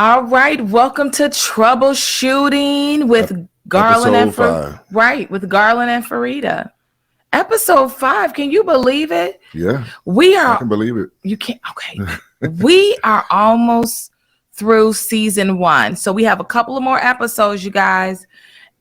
All right, welcome to Troubleshooting with Garland and with Garland and Farida. Episode 5. Can you believe it? Yeah, I can believe it. You can't. Okay, we are almost through season 1, so we have a couple of more episodes, you guys,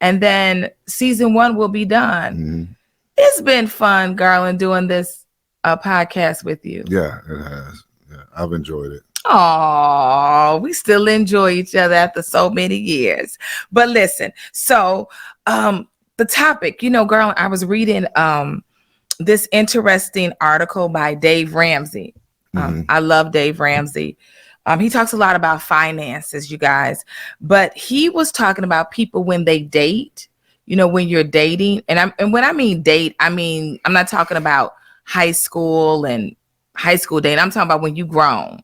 and then season 1 will be done. Mm-hmm. It's been fun, Garland, doing this podcast with you. Yeah, it has. Yeah, I've enjoyed it. Oh, we still enjoy each other after so many years. But listen, so the topic, girl, I was reading this interesting article by Dave Ramsey. I love Dave Ramsey. He talks a lot about finances, you guys, but he was talking about people when they date, when you're dating. And when I mean date, I'm not talking about high school dating. I'm talking about when you grown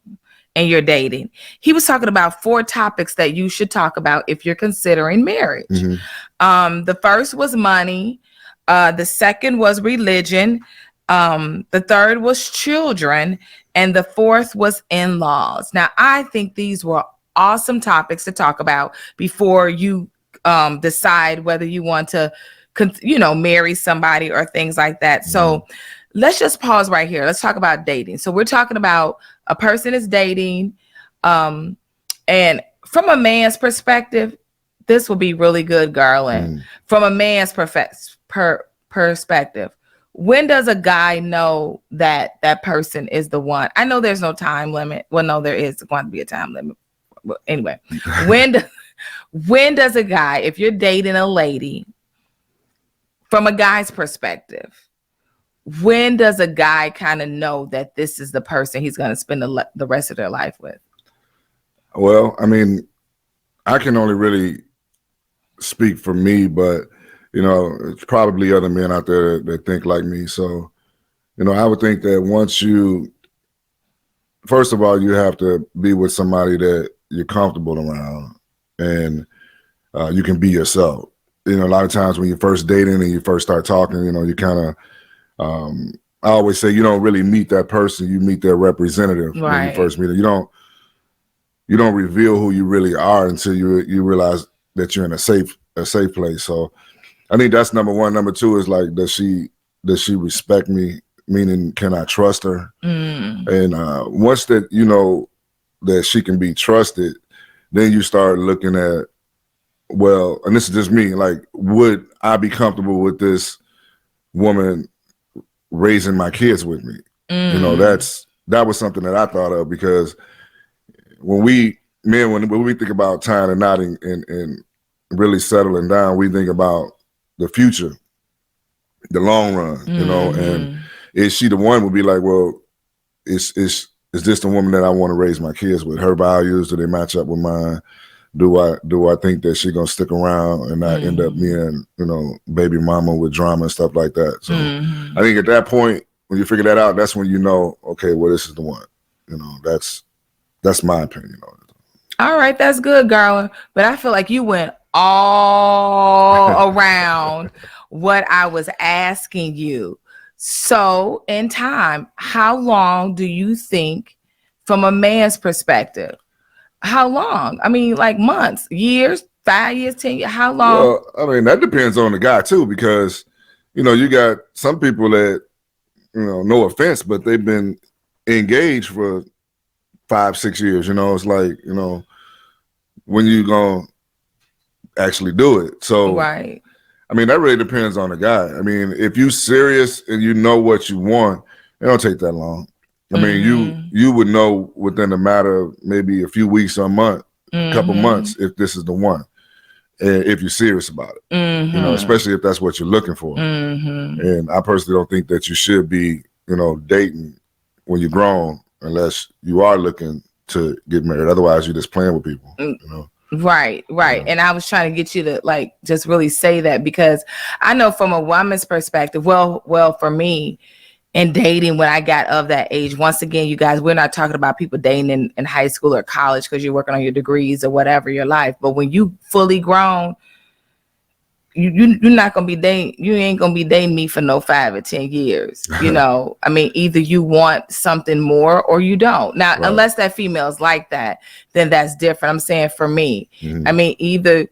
and you're dating. He was talking about 4 topics that you should talk about if you're considering marriage. The first was money. The second was religion. The third was children. And the fourth was in-laws. Now, I think these were awesome topics to talk about before you decide whether you want to, marry somebody or things like that. So let's just pause right here. Let's talk about dating. So we're talking about a person is dating. And from a man's perspective, this will be really good, Garland. From a man's perspective, when does a guy know that that person is the one? I know there's no time limit. Well, no, there is going to be a time limit. But anyway, when does a guy, if you're dating a lady, from a guy's perspective, when does a guy kind of know that this is the person he's going to spend the rest of their life with? Well, I can only really speak for me, but, it's probably other men out there that think like me. So, I would think that first of all, you have to be with somebody that you're comfortable around and you can be yourself. A lot of times when you're first dating and you first start talking, you kind of, I always say you don't really meet that person. You meet their representative when you first meet them. You don't reveal who you really are until you realize that you're in a safe place. So I think that's number one. Number two is like, does she respect me? Meaning, can I trust her? And once that that she can be trusted, then you start looking at, well, and this is just me, like, would I be comfortable with this woman raising my kids with me? That was something that I thought of, because when we think about tying a knot and really settling down, we think about the future, the long run, and is she the one? Would be like, well, is this the woman that I want to raise my kids with? Her values, do they match up with mine? Do I think that she's gonna stick around and not end up being, baby mama with drama and stuff like that? So I think at that point, when you figure that out, that's when okay, well, this is the one. That's my opinion on it. All right, that's good, Garland. But I feel like you went all around what I was asking you. So in time, how long do you think, from a man's perspective, how long? Like months, years, 5 years, 10 years, how long? Well, that depends on the guy too, because, you got some people that, no offense, but they've been engaged for 5-6 years. It's like, when you gonna actually do it? So, right. That really depends on the guy. If you serious and you know what you want, it don't take that long. You would know within a matter of maybe a few weeks or a month, couple months, if this is the one, and if you're serious about it. Especially if that's what you're looking for. And I personally don't think that you should be, dating when you're grown, unless you are looking to get married. Otherwise, you're just playing with people. Right. And I was trying to get you to just really say that, because I know from a woman's perspective, well, for me, in dating, when I got of that age, once again, you guys, we're not talking about people dating in high school or college because you're working on your degrees or whatever your life. But when you fully grown, you're not gonna be dating. You ain't gonna be dating me for no 5 or 10 years. You know, I mean, either you want something more or you don't. Now, Right. unless that female's like that, then that's different. I'm saying for me, Mhm. I mean, either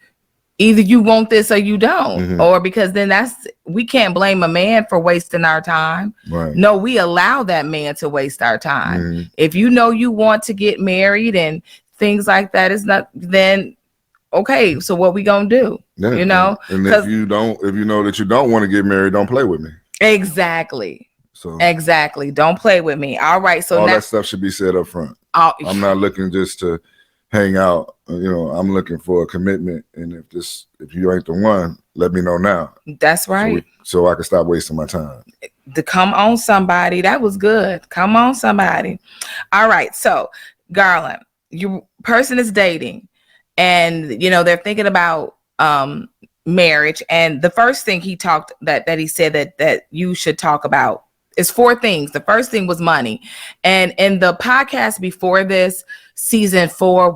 you want this or you don't, Mhm. or because then we can't blame a man for wasting our time. Right. No, we allow that man to waste our time. Mhm. If you know you want to get married and things like that, is not then okay. So what we gonna do? Yeah. You know, and if you know that you don't want to get married, don't play with me. exactly. So Exactly. Don't play with me. All right. So all now that stuff should be said up front. I'm not looking just to hang out. You know, I'm looking for a commitment. And if you ain't the one, let me know now. That's right. So I can stop wasting my time. Come on, somebody. That was good. Come on, somebody. All right. So, Garland, your person is dating, and they're thinking about marriage. And the first thing he talked that he said that you should talk about is 4 things. The first thing was money. And in the podcast before this, season 4,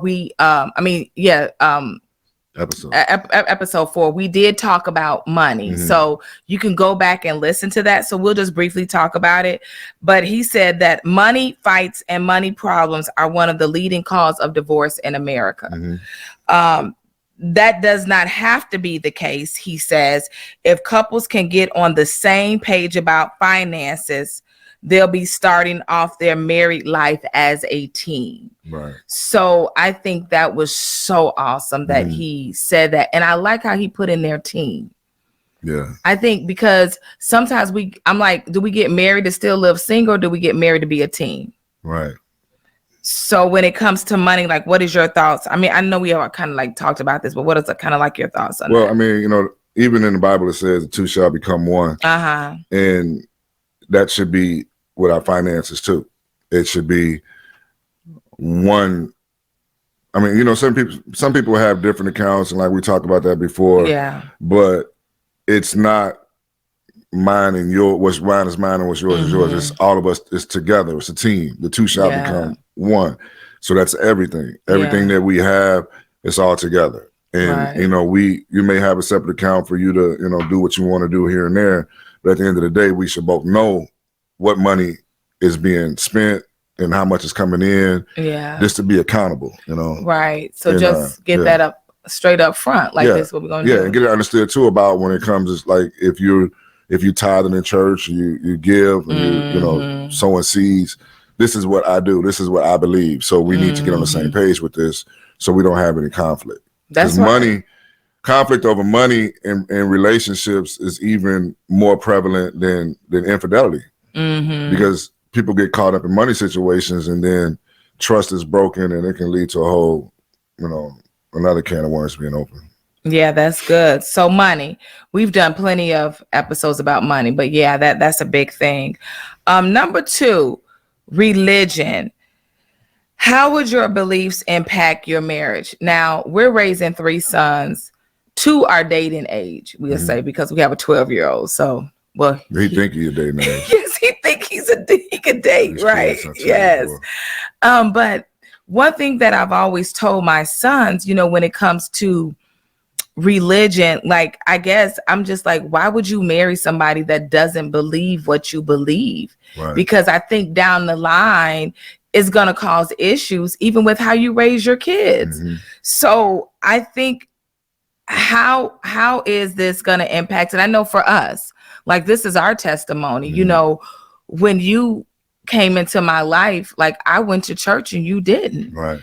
episode 4, we did talk about money. Mhm. So you can go back and listen to that. So we'll just briefly talk about it. But he said that money fights and money problems are one of the leading cause of divorce in America. Mhm. That does not have to be the case, he says. If couples can get on the same page about finances, they'll be starting off their married life as a team. Right. So I think that was so awesome that he said that. And I like how he put in their team. Yeah. I think because sometimes I'm like, do we get married to still live single, or do we get married to be a team? Right. So when it comes to money, like, what is your thoughts? I mean, I know we all kind of like talked about this, but what is kind of like your thoughts on that? Well, I mean, even in the Bible, it says the two shall become one. Uh-huh. And that should be with our finances too. It should be one. I mean, some people have different accounts, and like we talked about that before. Yeah. But it's not mine and yours. What's mine is mine, and what's yours is yours. It's all of us. It's together. It's a team. The two shall become one. So that's everything. Everything that we have, it's all together. And you may have a separate account for you to do what you want to do here and there. But at the end of the day, we should both know what money is being spent and how much is coming in. Yeah. Just to be accountable. Right. So just get that up straight up front. Like this is what we're gonna do. Yeah, and get it understood too about when it comes to like if you tithing in church, you give and you sowing seeds. This is what I do. This is what I believe. So we need to get on the same page with this so we don't have any conflict. That's right. Conflict over money in relationships is even more prevalent than infidelity. Because people get caught up in money situations and then trust is broken and it can lead to a whole, another can of worms being open. Yeah, that's good. So money, we've done plenty of episodes about money, but yeah, that's a big thing. Number 2, religion. How would your beliefs impact your marriage? Now, we're raising 3 sons. 2 are dating age, we'll say, because we have a 12-year-old. So, well, he think he's a dating age. Yes, he think he can date, right? Yes. But one thing that I've always told my sons, when it comes to religion, like, I guess I'm just like, why would you marry somebody that doesn't believe what you believe? Right. Because I think down the line it's going to cause issues even with how you raise your kids. So I think how is this going to impact? And I know for us, like, this is our testimony. When you came into my life, like, I went to church and you didn't. Right.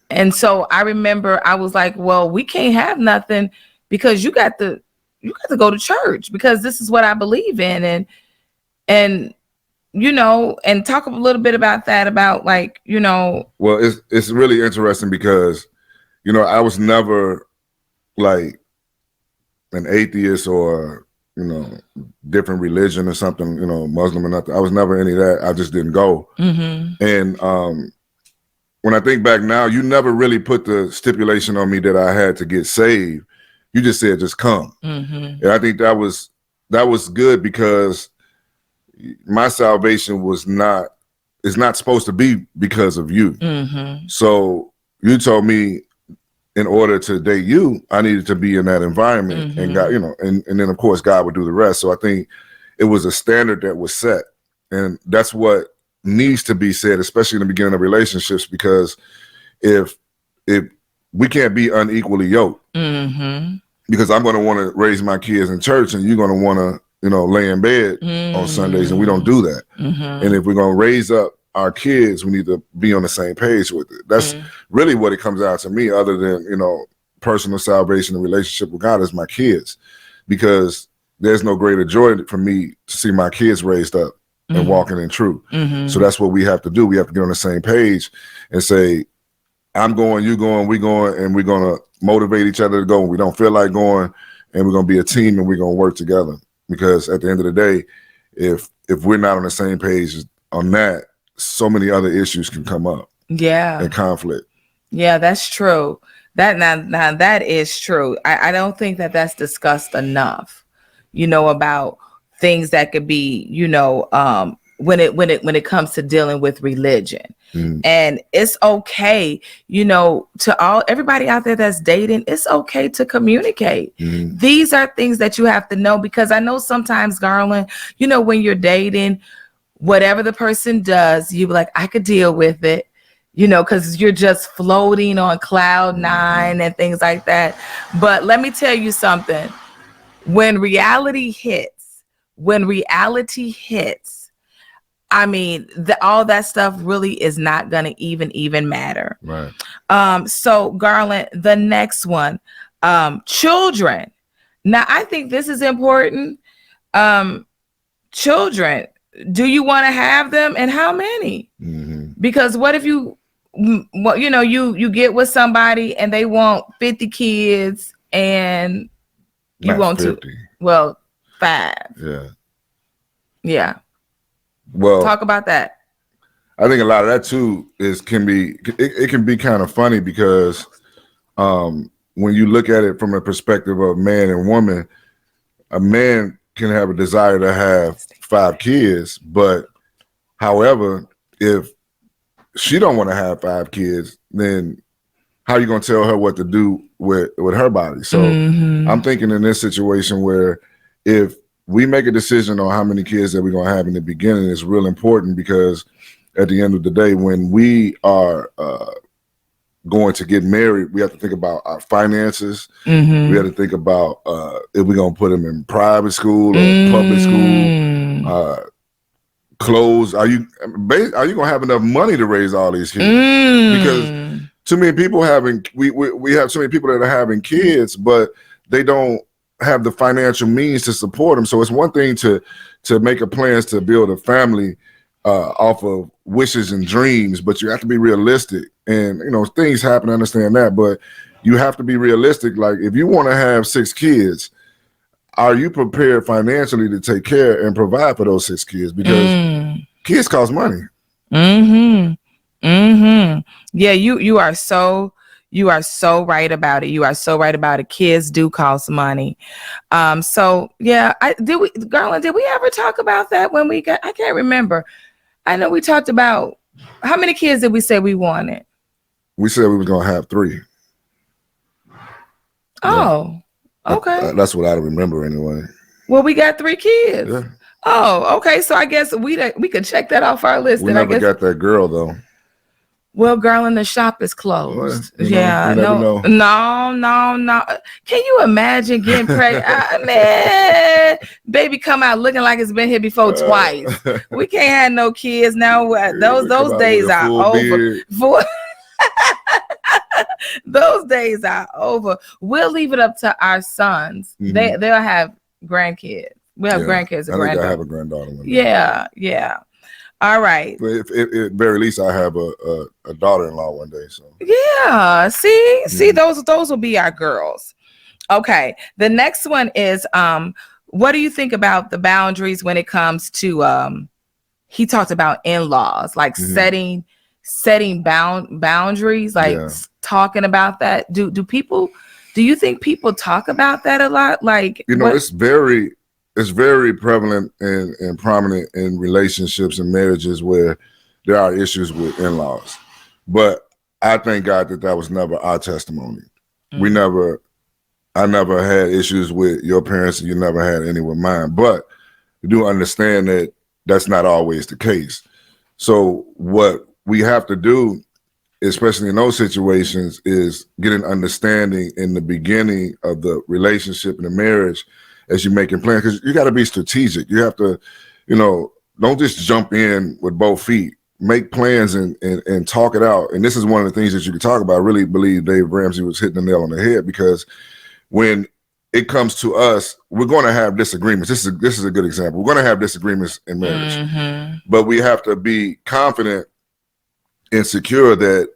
And so I remember I was like, well, we can't have nothing because you got to go to church because this is what I believe in. And and talk a little bit about that, about like, Well, it's really interesting because, I was never like an atheist or, different religion or something, Muslim or nothing. I was never any of that. I just didn't go. And when I think back now, you never really put the stipulation on me that I had to get saved. You just said, just come. And I think that was good because my salvation is not supposed to be because of you. So you told me in order to date you, I needed to be in that environment, and God, and then of course God would do the rest. So I think it was a standard that was set, and that's what needs to be said, especially in the beginning of relationships, because if we can't be unequally yoked, because I'm going to want to raise my kids in church, and you're going to want to lay in bed on Sundays, and we don't do that. And if we're going to raise up our kids, we need to be on the same page with it. That's really what it comes out to me, other than, personal salvation and relationship with God, is my kids, because there's no greater joy for me to see my kids raised up and walking in truth. So that's what we have to do. We have to get on the same page and say, I'm going, you going, we going, and we're going to motivate each other to go when we don't feel like going, and we're going to be a team, and we're going to work together. Because at the end of the day, if we're not on the same page on that, so many other issues can come up. Yeah. And conflict. Yeah, that's true. That now that is true. I don't think that that's discussed enough, about things that could be, when it comes to dealing with religion. And it's okay, to everybody out there that's dating, it's okay to communicate. These are things that you have to know, because I know sometimes, Garland, when you're dating, whatever the person does, you be like, I could deal with it, because you're just floating on cloud nine and things like that. But let me tell you something. When reality hits, I mean, all that stuff really is not going to even matter. Right. So Garland, the next one, children. Now, I think this is important. Children. Do you want to have them, and how many? Because what if you get with somebody and they want 50 kids and you Not want 50. 5? Yeah. Well, talk about that. I think a lot of that too can be kind of funny, because when you look at it from a perspective of man and woman, a man can have a desire to have 5 kids, but however, if she don't want to have 5 kids, then how are you going to tell her what to do with her body? So I'm thinking in this situation where if we make a decision on how many kids that we're going to have in the beginning, it's real important, because at the end of the day, when we are going to get married, we have to think about our finances. We have to think about if we're going to put them in private school or public school. Clothes. Are you going to have enough money to raise all these kids? Because too many people we have so many people that are having kids, but they don't have the financial means to support them. So it's one thing to make a plans to build a family off of wishes and dreams, but you have to be realistic. And things happen, I understand that, but you have to be realistic. Like, if you want to have 6 kids, are you prepared financially to take care and provide for those 6 kids? Because kids cost money. Yeah, you are so right about it. You are so right about it. Kids do cost money. So yeah, Garland, did we ever talk about that when I can't remember. I know we talked about, how many kids did we say we wanted? We said we were going to have 3. Oh, okay. That's what I remember anyway. Well, we got 3 kids. Yeah. Oh, okay. So I guess we could check that off our list. We never got that girl though. Well, Garland, the shop is closed. Well, no. Can you imagine getting pregnant? Man, baby come out looking like it's been here before twice. We can't have no kids now. Those days are over. Those days are over. We'll leave it up to our sons. They'll have grandkids. We'll have grandkids. I think I have a granddaughter. Yeah. All right. But if at very least I have a daughter-in-law one day. So yeah. See, those will be our girls. Okay. The next one is what do you think about the boundaries when it comes to he talked about in-laws, like setting boundaries, like talking about that. Do you think people talk about that a lot? Like, it's very prevalent and prominent in relationships and marriages where there are issues with in-laws. But I thank God that was never our testimony. I never had issues with your parents, and you never had any with mine. But you do understand that that's not always the case. So what we have to do, especially in those situations, is get an understanding in the beginning of the relationship and the marriage as you're making plans, because you got to be strategic. You have to, don't just jump in with both feet. Make plans and talk it out. And this is one of the things that you can talk about. I really believe Dave Ramsey was hitting the nail on the head, because when it comes to us, we're going to have disagreements. This is a good example. We're going to have disagreements in marriage, but we have to be confident and secure that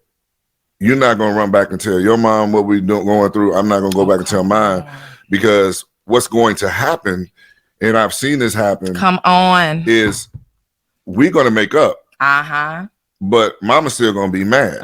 you're not going to run back and tell your mom what we're going through. I'm not going to go back and tell mine, because what's going to happen, and I've seen this happen, is we're going to make up. But mama's still going to be mad.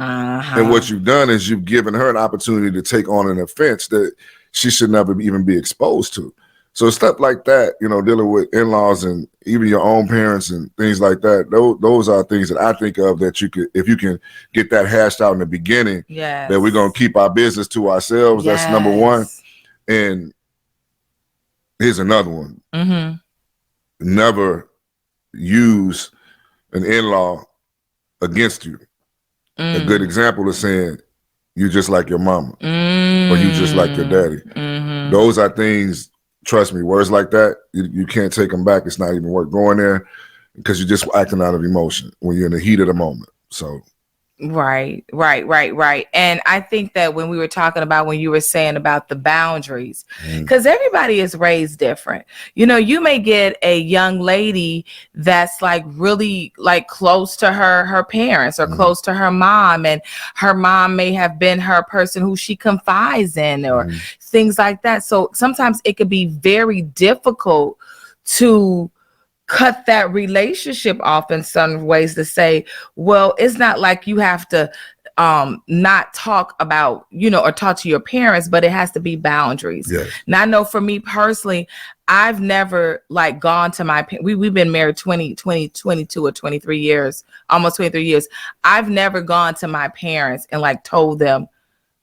And what you've done is you've given her an opportunity to take on an offense that she should never even be exposed to. So stuff like that, dealing with in-laws and even your own parents and things like that, those are things that I think of that you could, if you can get that hashed out in the beginning, that we're going to keep our business to ourselves. That's number one. And here's another one. Never use an in-law against you. A good example is saying, you just like your mama, or you just like your daddy. Those are things, trust me, words like that, you can't take them back. It's not even worth going there, because you're just acting out of emotion when you're in the heat of the moment. So Right. And I think that when we were talking about, when you were saying about the boundaries, because everybody is raised different. You may get a young lady that's like really like close to her parents, or close to her mom, and her mom may have been her person who she confides in, or things like that. So sometimes it could be very difficult to cut that relationship off in some ways, to say, well, it's not like you have to not talk about, or talk to your parents, but it has to be boundaries. Now, I know for me personally, I've never like gone to my we've been married 22 or 23 years, almost 23 years. I've never gone to my parents and like told them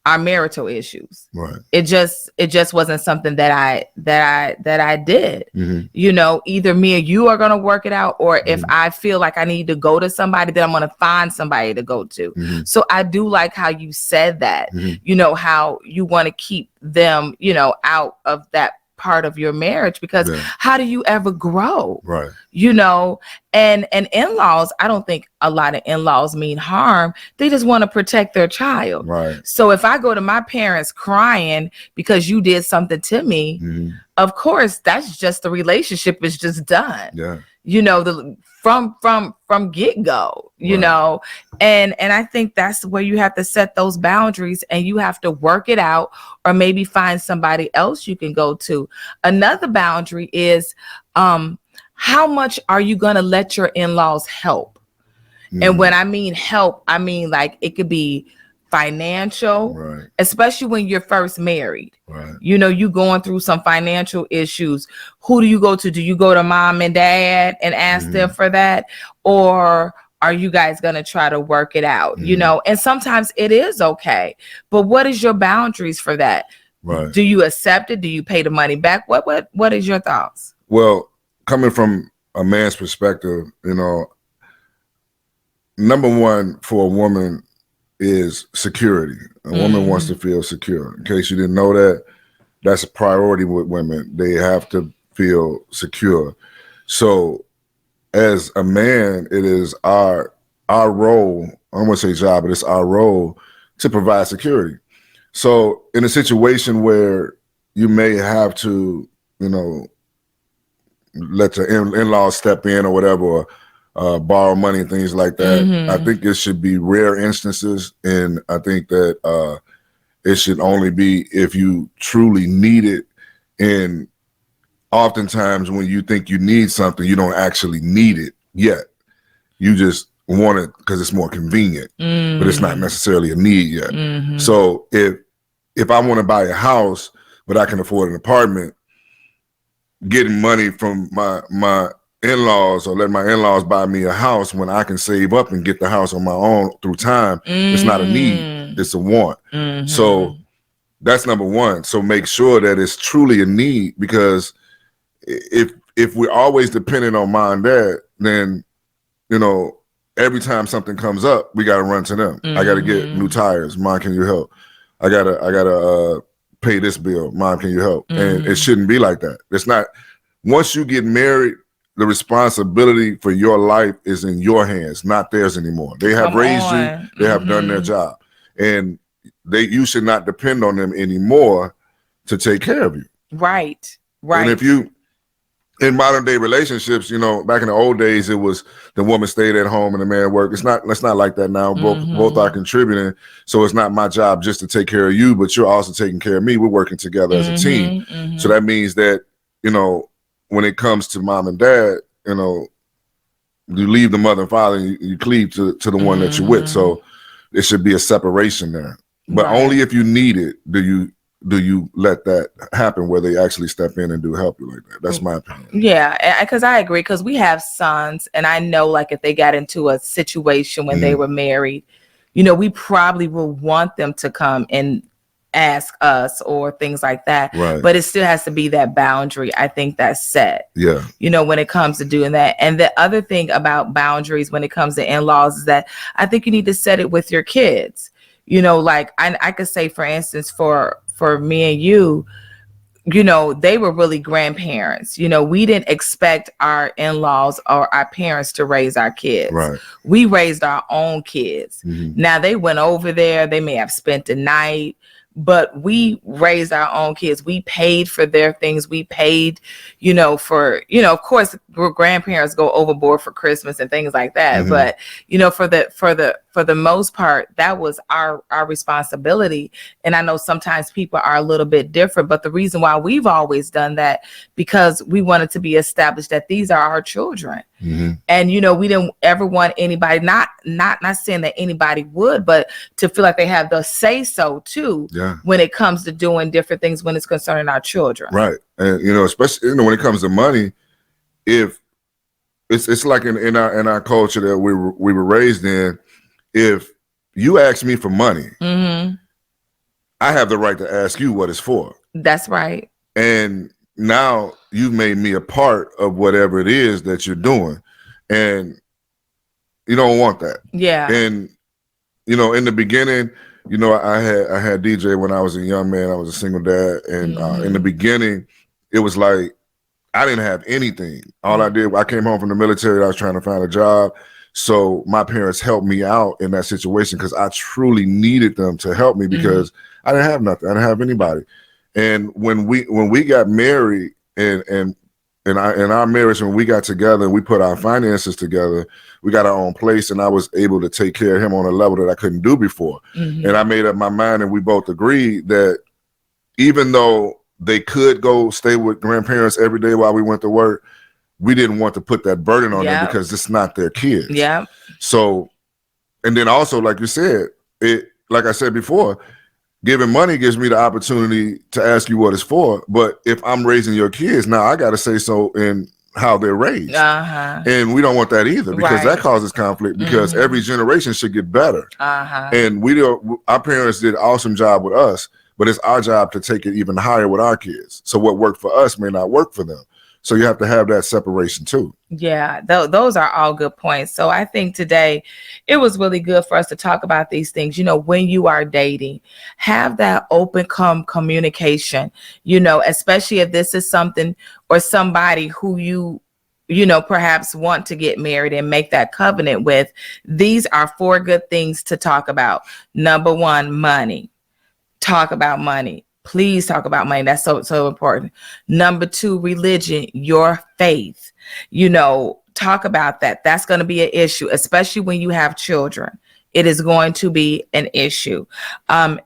our marital issues. It just wasn't something that I did. Either me or you are going to work it out, or if I feel like I need to go to somebody, then I'm going to find somebody to go to. So I do like how you said that, how you want to keep them, out of that part of your marriage, because how do you ever grow? And in-laws, I don't think a lot of in-laws mean harm. They just want to protect their child. So if I go to my parents crying because you did something to me, of course, that's just, the relationship is just done. From get-go, and I think that's where you have to set those boundaries, and you have to work it out, or maybe find somebody else you can go to. Another boundary is, how much are you going to let your in-laws help? And when I mean help, I mean like it could be financial, especially when you're first married. You going through some financial issues. Who do you go to? Do you go to mom and dad and ask them for that? Or are you guys going to try to work it out? And sometimes it is okay. But what is your boundaries for that? Do you accept it? Do you pay the money back? What is your thoughts? Well, coming from a man's perspective, number one for a woman is security. A woman wants to feel secure. In case you didn't know that, that's a priority with women. They have to feel secure. So as a man, it is our role, I don't want to say job, but it's our role to provide security. So in a situation where you may have to, let your in-laws step in or whatever, or borrow money and things like that. I think it should be rare instances, and I think that it should only be if you truly need it. And oftentimes when you think you need something, you don't actually need it yet. You just want it because it's more convenient, but it's not necessarily a need yet. So if I want to buy a house, but I can afford an apartment, getting money from my in-laws, or let my in-laws buy me a house when I can save up and get the house on my own through time, it's not a need, it's a want. So that's number one. So make sure that it's truly a need, because if we're always dependent on mom and dad, then, you know, every time something comes up, we got to run to them. I got to get new tires. Mom, can you help? I gotta pay this bill. Mom, can you help? And it shouldn't be like that. It's not. Once you get married, the responsibility for your life is in your hands, not theirs anymore. They have raised you. They have done their job, and you should not depend on them anymore to take care of you. Right. And if you, in modern day relationships, you know, back in the old days, it was the woman stayed at home and the man worked. It's not like that now. Both are contributing. So it's not my job just to take care of you, but you're also taking care of me. We're working together as a team. So that means that, you know, when it comes to mom and dad, you know, you leave the mother and father and you cleave to the one that you're with. So there should be a separation there. But only if you need it do you let that happen, where they actually step in and do help you like that. That's my opinion. Yeah, because I agree, because we have sons, and I know, like, if they got into a situation when they were married, you know, we probably will want them to come and ask us or things like that. Right. But it still has to be that boundary, I think, that's set. Yeah. You know, when it comes to doing that. And the other thing about boundaries when it comes to in-laws is that I think you need to set it with your kids. You know, like I could say, for instance, for me and you know, they were really grandparents. You know, we didn't expect our in-laws or our parents to raise our kids. Right. We raised our own kids. Now, they went over there. They may have spent the night, but we raised our own kids. We paid for their things. We paid, you know, for, you know, of course, grandparents go overboard for Christmas and things like that. But, you know, for the most part, that was our responsibility. And I know sometimes people are a little bit different, but the reason why we've always done that, because we wanted to be established that these are our children. And, you know, we didn't ever want anybody, not saying that anybody would, but to feel like they have the say so too, when it comes to doing different things when it's concerning our children. Right. And, you know, especially, you know, when it comes to money, if it's like in our culture that we were raised in, if you ask me for money, I have the right to ask you what it's for. That's right. And now you've made me a part of whatever it is that you're doing, and you don't want that. Yeah. And, you know, in the beginning, you know, I had DJ when I was a young man. I was a single dad, and in the beginning, it was like I didn't have anything. All I did, I came home from the military. I was trying to find a job. So my parents helped me out in that situation because I truly needed them to help me, because I didn't have nothing. I didn't have anybody. And when we got married and in our marriage, when we got together and we put our finances together, we got our own place, and I was able to take care of him on a level that I couldn't do before. And I made up my mind, and we both agreed that even though they could go stay with grandparents every day while we went to work, we didn't want to put that burden on them, because it's not their kids. Yeah. So, and then also, like you said, like I said before, giving money gives me the opportunity to ask you what it's for. But if I'm raising your kids, now I got to say so in how they're raised. And we don't want that either, because that causes conflict, because every generation should get better. And our parents did an awesome job with us, but it's our job to take it even higher with our kids. So what worked for us may not work for them. So you have to have that separation too. Yeah, those are all good points. So I think today it was really good for us to talk about these things. You know, when you are dating, have that open communication, you know, especially if this is something or somebody who you know, perhaps want to get married and make that covenant with. These are 4 good things to talk about. Number 1, money. Talk about money. Please talk about money. That's so important. Number 2, religion, your faith. You know, talk about that. That's going to be an issue, especially when you have children. It is going to be an issue.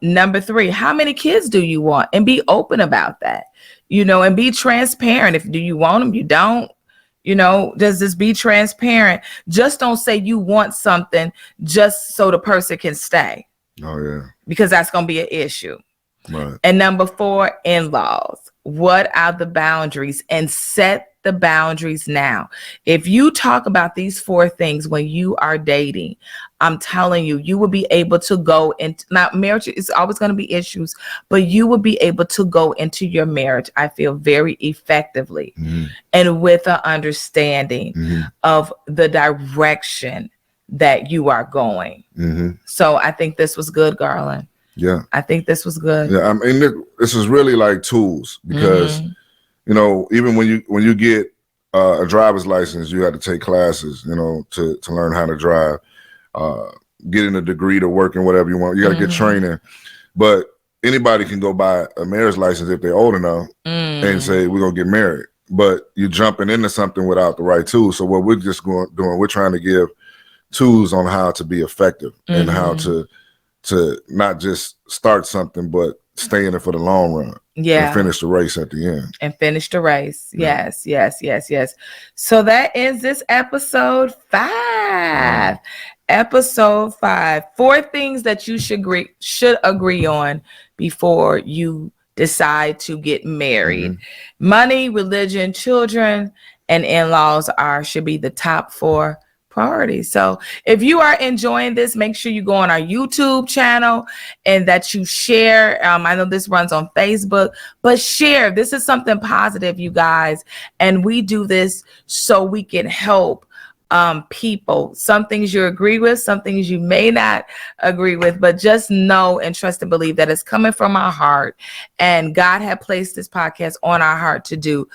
Number 3, how many kids do you want? And be open about that, you know, and be transparent. Do you want them? You don't? You know, just be transparent. Just don't say you want something just so the person can stay. Oh, yeah. Because that's going to be an issue. Right. And number 4, in-laws. What are the boundaries? And set the boundaries now. If you talk about these 4 things when you are dating, I'm telling you, you will be able to go into, now marriage is always going to be issues, but you will be able to go into your marriage, I feel, very effectively and with an understanding of the direction that you are going. So I think this was good, Garland. Yeah. I think this was good. Yeah. I mean, this is really like tools because, you know, even when you get a driver's license, you have to take classes, you know, to learn how to drive, getting a degree to work in whatever you want. You got to get training. But anybody can go buy a marriage license if they're old enough and say, we're going to get married. But you're jumping into something without the right tools. So what we're just doing, we're trying to give tools on how to be effective and how to not just start something, but stay in it for the long run. Yeah. And finish the race at the end. And finish the race. Yes, yes, yes, yes. So that ends this episode 5. Episode 5. 4 things that you should agree on before you decide to get married. Money, religion, children, and in-laws should be the top 4 priorities. So if you are enjoying this, make sure you go on our YouTube channel and that you share. I know this runs on Facebook, but share. This is something positive, you guys. And we do this so we can help people. Some things you agree with, some things you may not agree with, but just know and trust and believe that it's coming from our heart. And God had placed this podcast on our heart to do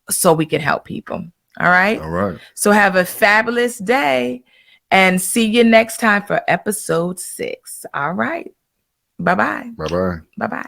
so we can help people. All right. All right. So have a fabulous day and see you next time for episode 6. All right. Bye-bye. Bye-bye. Bye-bye.